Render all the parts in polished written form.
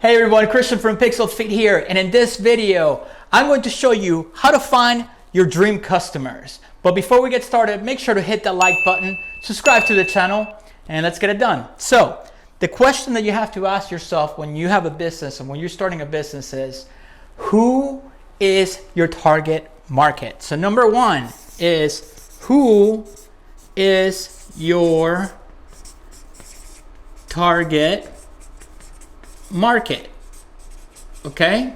Hey everyone, Christian from PixlFeed here, and in this video, I'm going to show you how to find your dream customers. But before we get started, make sure to hit that like button, subscribe to the channel, and let's get it done. So, the question that you have to ask yourself when you have a business and when you're starting a business is, who is your target market? So number one is, who is your target market? Okay,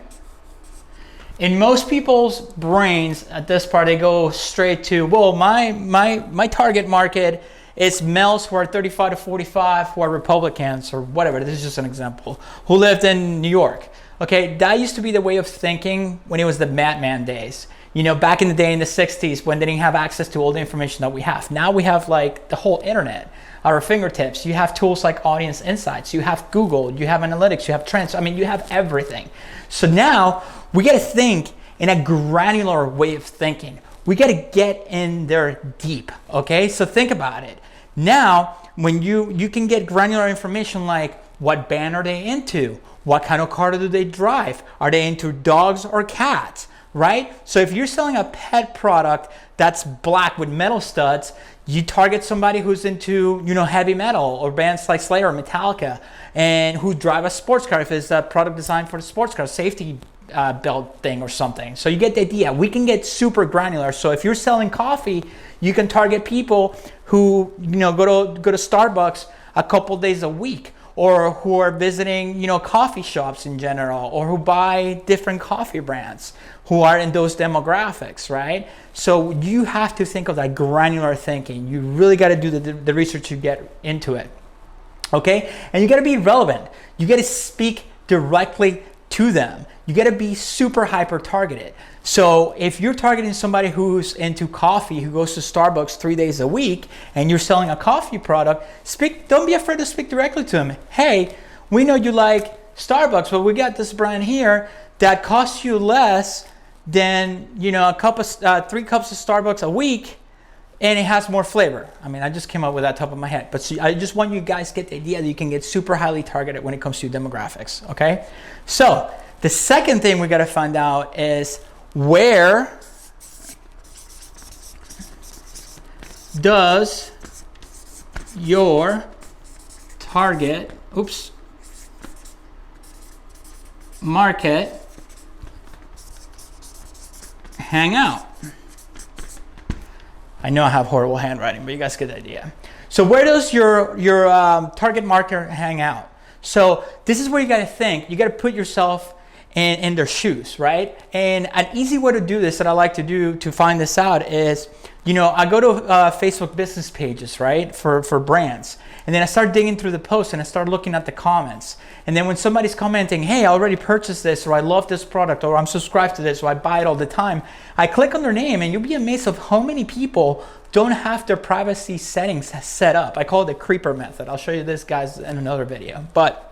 in most people's brains at this part, they go straight to, well, my target market is males who are 35 to 45 who are Republicans or whatever. This is just an example, who lived in New York. Okay, that used to be the way of thinking when it was the madman days, you know, back in the day in the 60s when they didn't have access to all the information that we have. Now we have like the whole internet at our fingertips. You have tools like Audience Insights, you have Google, you have analytics, you have trends. I mean, you have everything. So now we got to think in a granular way of thinking. We got to get in there deep. Okay, so think about it. Now, when you can get granular information like, what band are they into? What kind of car do they drive? Are they into dogs or cats? Right? So if you're selling a pet product that's black with metal studs, you target somebody who's into, you know, heavy metal or bands like Slayer or Metallica, and who drive a sports car if it's a product designed for the sports car, safety belt thing or something. So you get the idea. We can get super granular. So if you're selling coffee, you can target people who, you know, go to Starbucks a couple days a week, or who are visiting, you know, coffee shops in general, or who buy different coffee brands, who are in those demographics, right? So you have to think of that granular thinking. You really got to do the research to get into it, okay? And you got to be relevant. You got to speak directly to them. You got to be super hyper targeted. So if you're targeting somebody who's into coffee, who goes to Starbucks 3 days a week, and you're selling a coffee product, don't be afraid to speak directly to them. Hey, we know you like Starbucks, but we got this brand here that costs you less than, you know, 3 cups of Starbucks a week, and it has more flavor. I mean, I just came up with that top of my head, but see, I just want you guys to get the idea that you can get super highly targeted when it comes to demographics. Okay, so the second thing we got to find out is, where does your target market hang out? I know I have horrible handwriting, but you guys get the idea. So where does your target market hang out? So this is where you got to think. You got to put yourself in their shoes, right? And an easy way to do this that I like to do to find this out is, you know, I go to Facebook business pages, right, for brands. And then I start digging through the posts and I start looking at the comments. And then when somebody's commenting, hey, I already purchased this, or I love this product, or I'm subscribed to this, or I buy it all the time, I click on their name and you'll be amazed of how many people don't have their privacy settings set up. I call it the creeper method. I'll show you this, guys, in another video. But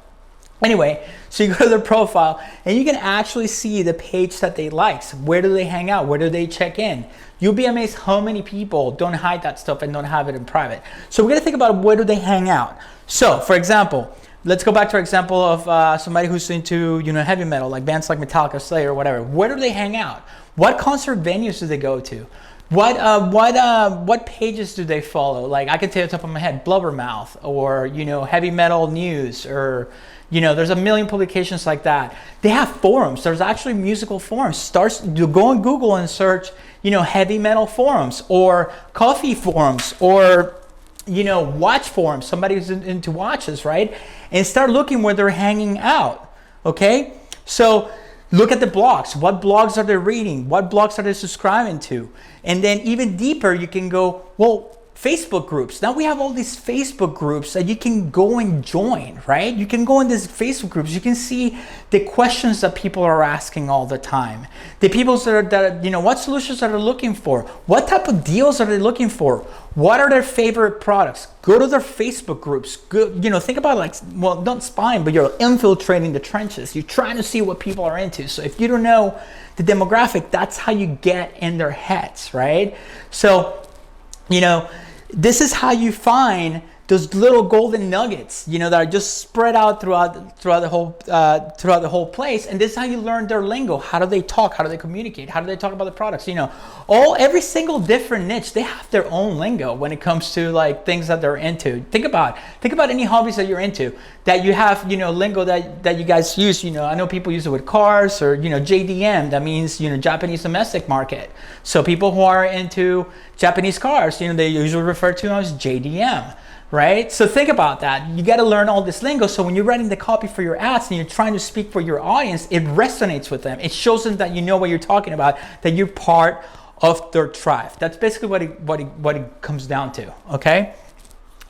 anyway, so you go to their profile and you can actually see the page that they like. Where do they hang out? Where do they check in? You'll be amazed how many people don't hide that stuff and don't have it in private. So we're gonna think about, where do they hang out? So for example, let's go back to our example of somebody who's into, you know, heavy metal, like bands like Metallica, Slayer, or whatever. Where do they hang out? What concert venues do they go to? What pages do they follow? Like, I can tell you off the top of my head, Blubbermouth, or, you know, Heavy Metal News, or, you know, there's a million publications like that. They have forums. There's actually musical forums. You go on Google and search, you know, heavy metal forums, or coffee forums, or, you know, watch forums. Somebody who's into watches, right? And start looking where they're hanging out. Okay, so look at the blogs. What blogs are they reading? What blogs are they subscribing to? And then even deeper, you can go, well, Facebook groups. Now we have all these Facebook groups that you can go and join, right? You can go in these Facebook groups. You can see the questions that people are asking all the time. The people that you know, what solutions are they looking for? What type of deals are they looking for? What are their favorite products? Go to their Facebook groups. Go, you know, think about, like, well, not spying, but you're infiltrating the trenches. You're trying to see what people are into. So if you don't know the demographic, that's how you get in their heads, right? So, you know, this is how you find those little golden nuggets, you know, that are just spread out throughout the whole place. And this is how you learn their lingo. How do they talk? How do they communicate? How do they talk about the products? You know, every single different niche, they have their own lingo when it comes to like things that they're into. Think about any hobbies that you're into, that you have, you know, lingo that you guys use. You know, I know people use it with cars, or, you know, JDM, that means, you know, Japanese domestic market. So people who are into Japanese cars, you know, they usually refer to them as JDM. Right? So think about that. You got to learn all this lingo. So when you're writing the copy for your ads and you're trying to speak for your audience, it resonates with them. It shows them that you know what you're talking about, that you're part of their tribe. That's basically what it comes down to. Okay.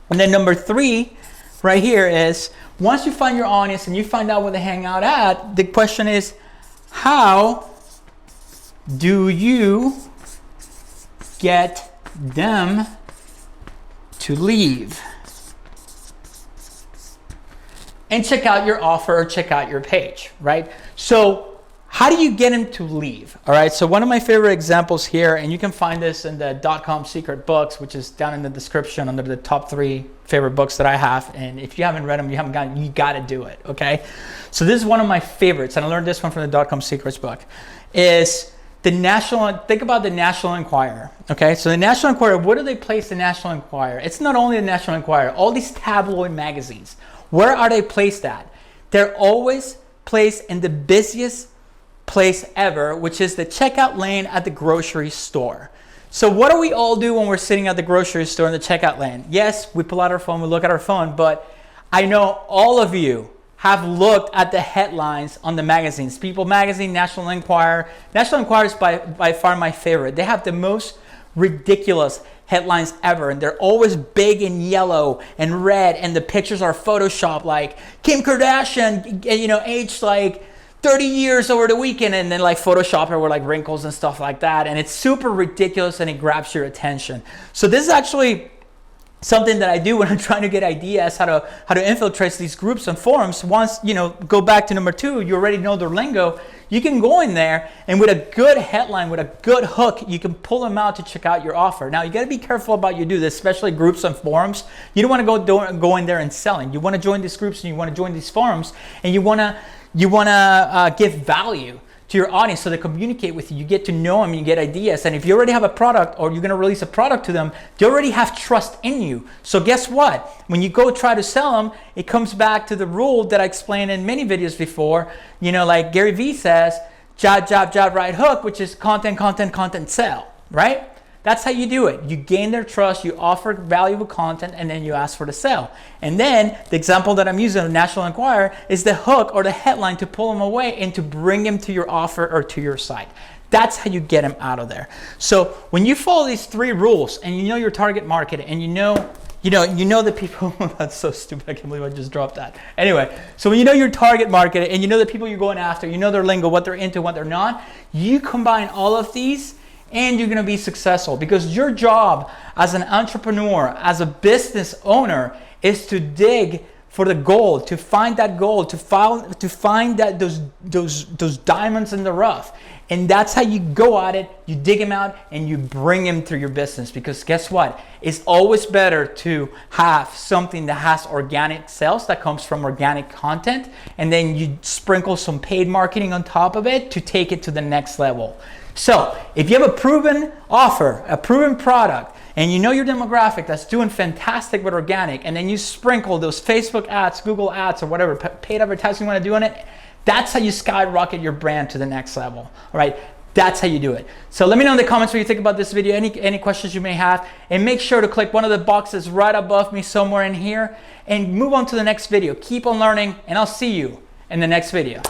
And then number 3 right here is, once you find your audience and you find out where they hang out at, the question is, how do you get them to leave and check out your offer or check out your page, right? So how do you get them to leave? All right, so one of my favorite examples here, and you can find this in the .com secret books, which is down in the description under the top 3 favorite books that I have. And if you haven't read them, you got to do it, okay? So this is one of my favorites, and I learned this one from the .com secrets book, is think about the National Enquirer, okay? So the National Enquirer, where do they place the National Enquirer? It's not only the National Enquirer, all these tabloid magazines. Where are they placed at? They're always placed in the busiest place ever, which is the checkout lane at the grocery store. So what do we all do when we're sitting at the grocery store in the checkout lane? Yes, we pull out our phone, we look at our phone, but I know all of you have looked at the headlines on the magazines. People Magazine, National Enquirer. National Enquirer is by far my favorite. They have the most ridiculous headlines ever, and they're always big and yellow and red, and the pictures are photoshopped, like Kim Kardashian, you know, aged like 30 years over the weekend, and then like Photoshop her with like wrinkles and stuff like that, and it's super ridiculous and it grabs your attention. So this is actually something that I do when I'm trying to get ideas how to infiltrate these groups and forums. Once, you know, go back to number 2, you already know their lingo. You can go in there and with a good headline, with a good hook, you can pull them out to check out your offer. Now you got to be careful about you do this, especially groups and forums. You don't want to go in there and selling. You want to join these groups and you want to join these forums, and you want to give value to your audience so they communicate with you. You get to know them, you get ideas. And if you already have a product or you're going to release a product to them, they already have trust in you. So guess what? When you go try to sell them, it comes back to the rule that I explained in many videos before. You know, like Gary Vee says, jab, right hook, which is content, sell, right? That's how you do it. You gain their trust, you offer valuable content, and then you ask for the sale. And then the example that I'm using of National Enquirer is the hook or the headline to pull them away and to bring them to your offer or to your site. That's how you get them out of there. So when you follow these 3 rules and you know your target market and you know the people, that's so stupid, I can't believe I just dropped that. Anyway, so when you know your target market and you know the people you're going after, you know their lingo, what they're into, what they're not, you combine all of these and you're going to be successful, because your job as an entrepreneur, as a business owner, is to dig for the gold, to find that gold, to find that those diamonds in the rough. And that's how you go at it. You dig them out and you bring them through your business, because guess what? It's always better to have something that has organic sales, that comes from organic content, and then you sprinkle some paid marketing on top of it to take it to the next level. So if you have a proven offer, a proven product, and you know your demographic that's doing fantastic with organic, and then you sprinkle those Facebook ads, Google ads, or whatever paid advertising you want to do on it, that's how you skyrocket your brand to the next level. All right, that's how you do it. So let me know in the comments what you think about this video, any questions you may have, and make sure to click one of the boxes right above me somewhere in here and move on to the next video. Keep on learning, and I'll see you in the next video.